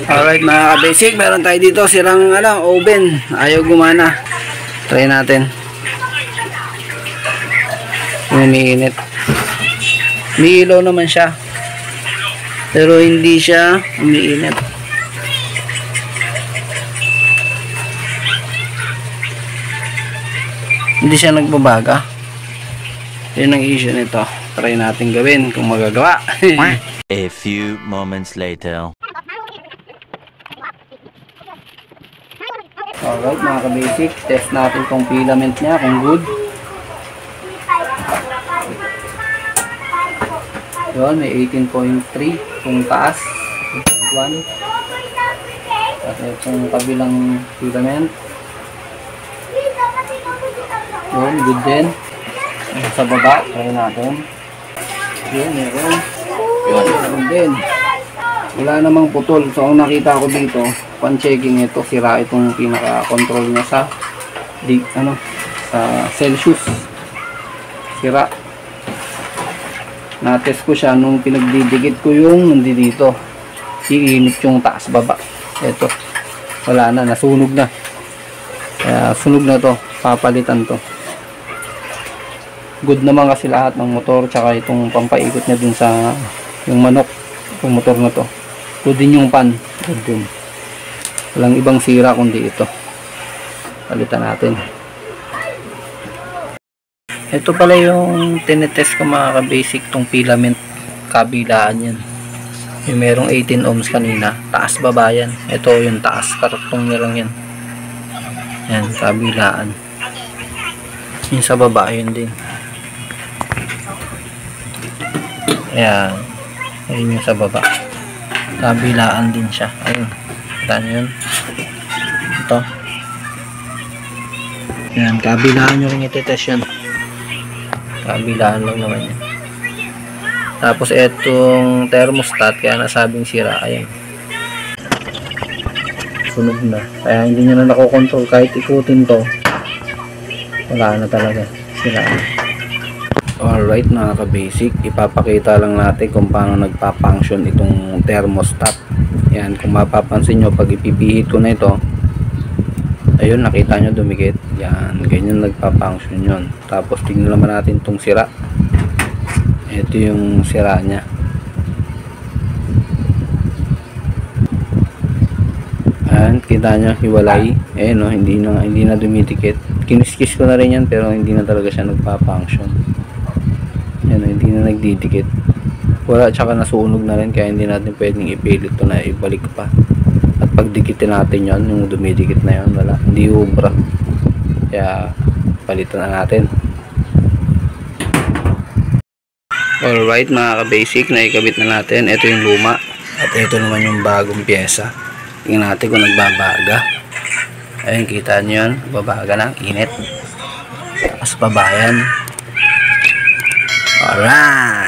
Alright mga ka-basic, meron tayo dito sirang oven. Ayaw gumana. Try natin. Umiinit. May ilaw naman siya. Pero hindi siya umiinit. Hindi siya nagbabaga. Yun ang issue nito. Try natin gawin kung magagawa. A few moments later. Alright mga ka-basic, test natin kung filament niya, kung good. Yun, may 18.3 kung taas, 18.1. At itong kabilang filament. Yun, good din. Sa baba, try natin. Yun, meron. Yun, meron din. Wala namang putol. So, ang nakita ko dito, pan-checking ito, sira itong pinaka-control niya sa sa Celsius. Sira. Na-test ko siya nung pinagdidikit ko yung nandito. Iinit yung taas baba. Ito. Wala na, nasunog na. Kaya sunog na to. Papalitan to. Good naman kasi lahat ng motor, tsaka itong pampaikot niya dun sa yung manok, yung motor na to. Good din yung pan. Good din. Walang ibang sira kundi ito. Palitan natin. Ito pala yung tinetest ko mga ka-basic, tong filament. Kabilaan yan. Yung merong 18 ohms kanina. Taas baba yan. Ito yung taas. Karaktong niya lang yan. Yan. Kabilaan. Yung sa baba yun din. Ayan. Ayun yung sa baba. Kabilaan din siya. Ayun. Kita nyo yun. Ito. Ayan. Kabilaan nyo rin itetest yun. Kabilaan lang naman yan. Tapos itong thermostat, kaya nasabing sira. Ayan. Sunog na. Kaya hindi nyo na nakokontrol. Kahit ikutin to, wala na talaga. Sira na. Alright mga ka-basic, ipapakita lang natin kung paano nagpa-function itong thermostat. Yan, kung mapapansin nyo, pag ipipihit ko na ito, ayun, nakita nyo dumikit. Yan, ganyan nagpa-function yun. Tapos tingnan naman natin itong sira. Ito yung sira nya. Ayan, kita nyo, hiwalay. Ayan no, hindi na dumidikit. Kiniskis ko na rin yan, pero hindi na talaga siya nagpa-function. Yan, hindi na nagdidikit. Wala, tsaka nasunog na rin, kaya hindi natin pwedeng ipilit ito na ibalik pa. At pagdikitin natin yon, yung dumidikit na yon, wala, hindi ubra. Kaya palitan na natin. Alright mga ka-basic, naikabit na natin. Ito yung luma at ito naman yung bagong pyesa. Tingnan natin kung nagbabaga. Ayun, kita nyo yun, babaga na, init. Tapos babayan. Alright.